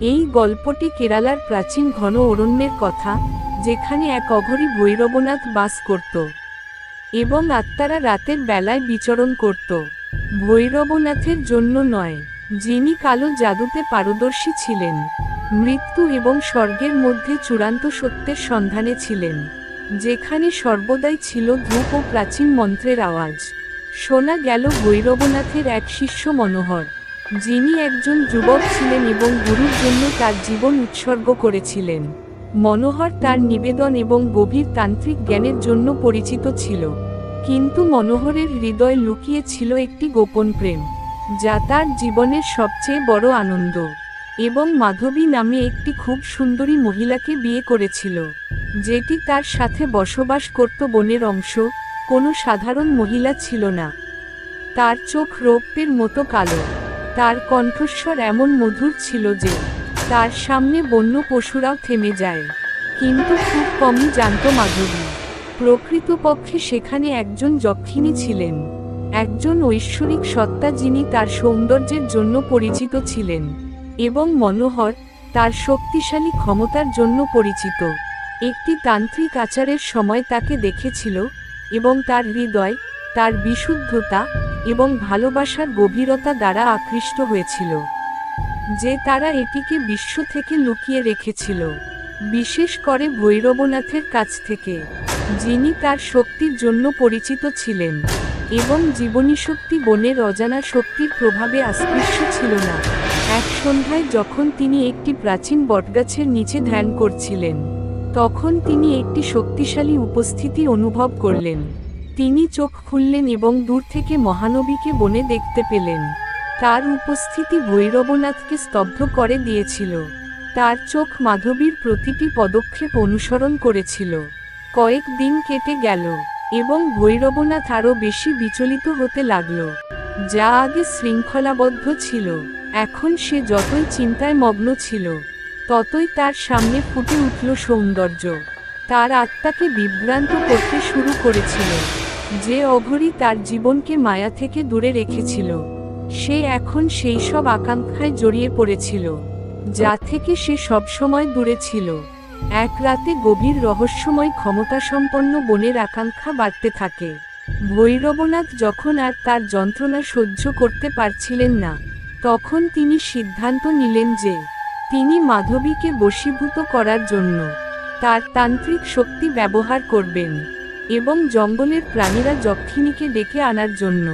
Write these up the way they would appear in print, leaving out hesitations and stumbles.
এই গল্পটি কেরালার প্রাচীন ঘন অরণ্যের কথা, যেখানে এক অঘরী ভৈরবনাথ বাস করত এবং আত্মারা রাতের বেলায় বিচরণ করত। ভৈরবনাথের জন্য নয়, যিনি কালো জাদুতে পারদর্শী ছিলেন, মৃত্যু এবং স্বর্গের মধ্যে চূড়ান্ত সত্যের সন্ধানে ছিলেন, যেখানে সর্বদাই ছিল ধূপ ও প্রাচীন মন্ত্রের আওয়াজ। শোনা গেল ভৈরবনাথের এক শিষ্য মনোহর, যিনি একজন যুবক ছিলেন এবং গুরুর জন্য তার জীবন উৎসর্গ করেছিলেন। মনোহর তার নিবেদন এবং গভীর তান্ত্রিক জ্ঞানের জন্য পরিচিত ছিল, কিন্তু মনোহরের হৃদয়ে লুকিয়ে ছিল একটি গোপন প্রেম, যা তার জীবনের সবচেয়ে বড় আনন্দ। এবং মাধবী নামে একটি খুব সুন্দরী মহিলাকে বিয়ে করেছিল, যেটি তার সাথে বসবাস করত। বনের অংশ, কোনো সাধারণ মহিলা ছিল না। তার চোখ রৌপ্যের মতো কালো, তার কণ্ঠস্বর এমন মধুর ছিল যে তার সামনে বন্য পশুরাও থেমে যায়। কিন্তু খুব কমই জানত মাধবী, প্রকৃতপক্ষে সেখানে একজন যক্ষিণী ছিলেন, একজন ঐশ্বরিক সত্তা যিনি তার সৌন্দর্যের জন্য পরিচিত ছিলেন, এবং মনোহর তার শক্তিশালী ক্ষমতার জন্য পরিচিত। একটি তান্ত্রিক আচারের সময় তাকে দেখেছিল এবং তার হৃদয়, তার বিশুদ্ধতা এবং ভালোবাসার গভীরতা দ্বারা আকৃষ্ট হয়েছিল, যে তারা এটিকে বিশ্ব থেকে লুকিয়ে রেখেছিল, বিশেষ করে ভৈরবনাথের কাছ থেকে, যিনি তার শক্তির জন্য পরিচিত ছিলেন এবং জীবনীশক্তি বনের অজানা শক্তির প্রভাবে আস্পৃশ্য ছিল না। এক সন্ধ্যায় যখন তিনি একটি প্রাচীন বটগাছের নিচে ধ্যান করছিলেন, তখন তিনি একটি শক্তিশালী উপস্থিতি অনুভব করলেন। তিনি চোখ খুললেন এবং দূর থেকে মহানবীকে বনে দেখতে পেলেন। তার উপস্থিতি ভৈরবনাথকে স্তব্ধ করে দিয়েছিল। তার চোখ মাধবীর প্রতিটি পদক্ষেপ অনুসরণ করেছিল। কয়েক দিন কেটে গেল এবং ভৈরবনাথ আরও বেশি বিচলিত হতে লাগল। যা আগে শৃঙ্খলাবদ্ধ ছিল, এখন সে যতই চিন্তায় মগ্ন ছিল, ততই তার সামনে ফুটে উঠল সৌন্দর্য। তার আত্মাকে বিভ্রান্ত করতে শুরু করেছিল। যে অঘরী তার জীবনকে মায়া থেকে দূরে রেখেছিল, সে এখন সেই সব আকাঙ্ক্ষায় জড়িয়ে পড়েছিল যা থেকে সে সবসময় দূরে ছিল। এক রাতে গভীর রহস্যময় ক্ষমতাসম্পন্ন বনের আকাঙ্ক্ষা বাড়তে থাকে। ভৈরবনাথ যখন আর তার যন্ত্রণা সহ্য করতে পারছিলেন না, তখন তিনি সিদ্ধান্ত নিলেন যে তিনি মাধবীকে বশীভূত করার জন্য তার তান্ত্রিক শক্তি ব্যবহার করবেন এবং জঙ্গলের প্রাণীরা যক্ষিণীকে ডেকে আনার জন্য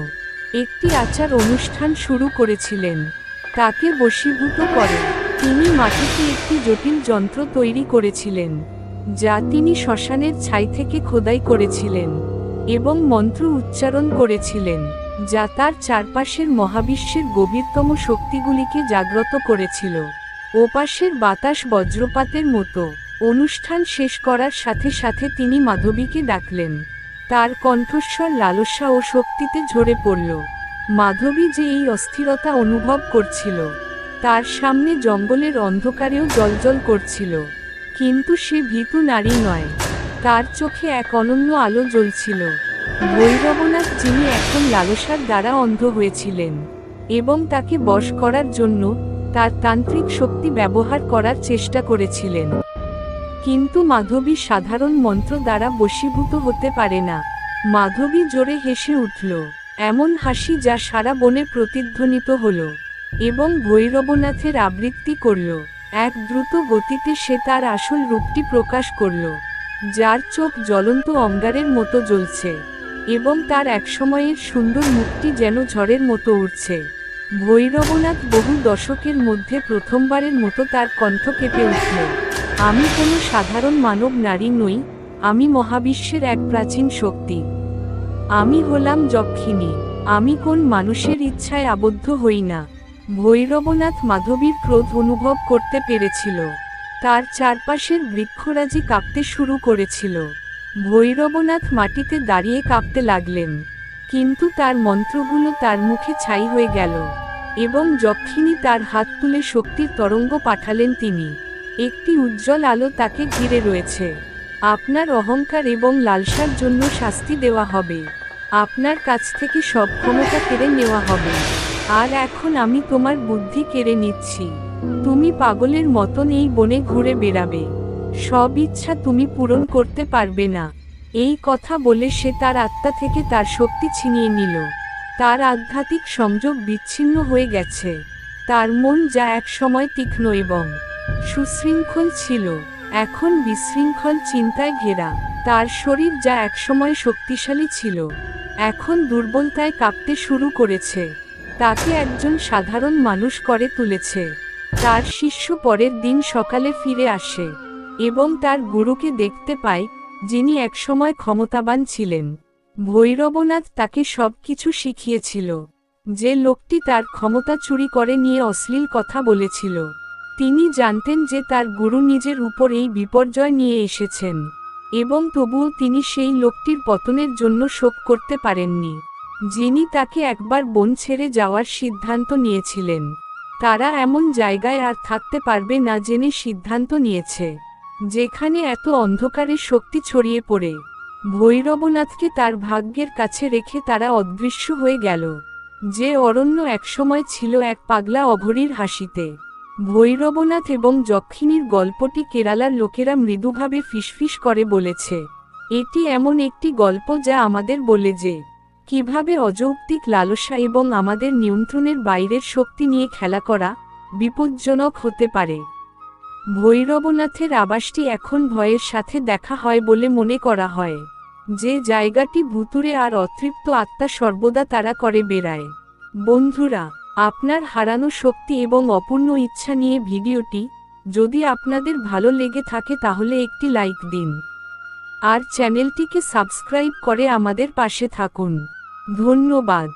একটি আচার অনুষ্ঠান শুরু করেছিলেন। তাকে বশীভূত করে তিনি মাটিতে একটি জটিল যন্ত্র তৈরি করেছিলেন, যা তিনি শ্মশানের ছাই থেকে খোদাই করেছিলেন এবং মন্ত্র উচ্চারণ করেছিলেন, যা তার চারপাশের মহাবিশ্বের গভীরতম শক্তিগুলিকে জাগ্রত করেছিল। ওপাশের বাতাস বজ্রপাতের মতো। অনুষ্ঠান শেষ করার সাথে সাথে তিনি মাধবীকে ডাকলেন। তার কণ্ঠস্বর লালসা ও শক্তিতে ঝরে পড়ল। মাধবী যে এই অস্থিরতা অনুভব করছিল, তার সামনে জঙ্গলের অন্ধকারেও জ্বলজ্বল করছিল, কিন্তু সে ভীতু নারী নয়। তার চোখে এক অনন্য আলো জ্বলছিল। ভৈরবনাথ, যিনি এখন লালসার দ্বারা অন্ধ হয়েছিলেন এবং তাকে বশ করার জন্য তার তান্ত্রিক শক্তি ব্যবহার করার চেষ্টা করেছিলেন, কিন্তু মাধবী সাধারণ মন্ত্র দ্বারা বশীভূত হতে পারে না। মাধবী জোরে হেসে উঠল, এমন হাসি যা সারা বনে প্রতিধ্বনিত হল, এবং ভৈরবনাথের আবৃত্তি করল। এক দ্রুত গতিতে সে তার আসল রূপটি প্রকাশ করল, যার চোখ জ্বলন্ত অঙ্গারের মতো জ্বলছে এবং তার একসময়ের সুন্দর মুখটি যেন ঝড়ের মতো উঠছে। ভৈরবনাথ বহু দশকের মধ্যে প্রথমবারের মতো তার কণ্ঠ কেঁপে উঠল, আমি কোনো সাধারণ মানব নারী নই, আমি মহাবিশ্বের এক প্রাচীন শক্তি। আমি হলাম যক্ষিণী। আমি কোন মানুষের ইচ্ছায় আবদ্ধ হই না। ভৈরবনাথ মাধবীর ক্রোধ অনুভব করতে পেরেছিল। তার চারপাশের বৃক্ষরাজি কাঁপতে শুরু করেছিল। ভৈরবনাথ মাটিতে দাঁড়িয়ে কাঁপতে লাগলেন, কিন্তু তার মন্ত্রগুলো তার মুখে ছাই হয়ে গেল এবং যক্ষিণী তার হাত তুলে শক্তির তরঙ্গ পাঠালেন। তিনি একটি উজ্জ্বল আলো তাকে ঘিরে রয়েছে। আপনার অহংকার এবং লালসার জন্য শাস্তি দেওয়া হবে। আপনার কাছ থেকে সব ক্ষমতা কেড়ে নেওয়া হবে। আর এখন আমি তোমার বুদ্ধি কেড়ে নিচ্ছি। তুমি পাগলের মতন এই বনে ঘুরে বেড়াবে, সব ইচ্ছা তুমি পূরণ করতে পারবে না। এই কথা বলে সে তার আত্মা থেকে তার শক্তি ছিনিয়ে নিল। তার আধ্যাত্মিক সংযোগ বিচ্ছিন্ন হয়ে গেছে। তার মন যা এক সময় তীক্ষ্ণ এবং সুশৃঙ্খল ছিল, এখন বিশৃঙ্খল চিন্তায় ঘেরা। তার শরীর যা একসময় শক্তিশালী ছিল, এখন দুর্বলতায় কাঁপতে শুরু করেছে। তাকে একজন সাধারণ মানুষ করে তুলেছে। তার শিষ্য পরের দিন সকালে ফিরে আসে এবং তার গুরুকে দেখতে পায়, যিনি একসময় ক্ষমতাবান ছিলেন। ভৈরবনাথ তাকে সবকিছু শিখিয়েছিল। যে লোকটি তার ক্ষমতা চুরি করে নিয়ে অশ্লীল কথা বলেছিল, তিনি জানতেন যে তার গুরু নিজের উপর এই বিপর্যয় নিয়ে এসেছেন, এবং তবুও তিনি সেই লোকটির পতনের জন্য শোক করতে পারেননি, যিনি তাকে একবার বন ছেড়ে যাওয়ার সিদ্ধান্ত নিয়েছিলেন। তারা এমন জায়গায় আর থাকতে পারবে না জেনে সিদ্ধান্ত নিয়েছে, যেখানে এত অন্ধকারের শক্তি ছড়িয়ে পড়ে। ভৈরবনাথকে তার ভাগ্যের কাছে রেখে তারা অদৃশ্য হয়ে গেল। যে অরণ্য একসময় ছিল এক পাগলা অঘরীর হাসিতে। ভৈরবনাথ এবং যক্ষিণীর গল্পটি কেরালার লোকেরা মৃদুভাবে ফিসফিস করে বলেছে। এটি এমন একটি গল্প যা আমাদের বলে যে কিভাবে অযৌক্তিক লালসা এবং আমাদের নিয়ন্ত্রণের বাইরের শক্তি নিয়ে খেলা করা বিপজ্জনক হতে পারে। ভৈরবনাথের আবাসটি এখন ভয়ের সাথে দেখা হয় বলে মনে করা হয়। যে জায়গাটি ভুতুড়ে আর অতৃপ্ত আত্মা সর্বদা তারা করে বেড়ায়। বন্ধুরা, আপনার হারানো শক্তি এবং অপূর্ণ ইচ্ছা নিয়ে ভিডিওটি যদি আপনাদের ভালো লেগে থাকে তাহলে একটি লাইক দিন, আর চ্যানেলটিকে সাবস্ক্রাইব করে আমাদের পাশে থাকুন। ধন্যবাদ।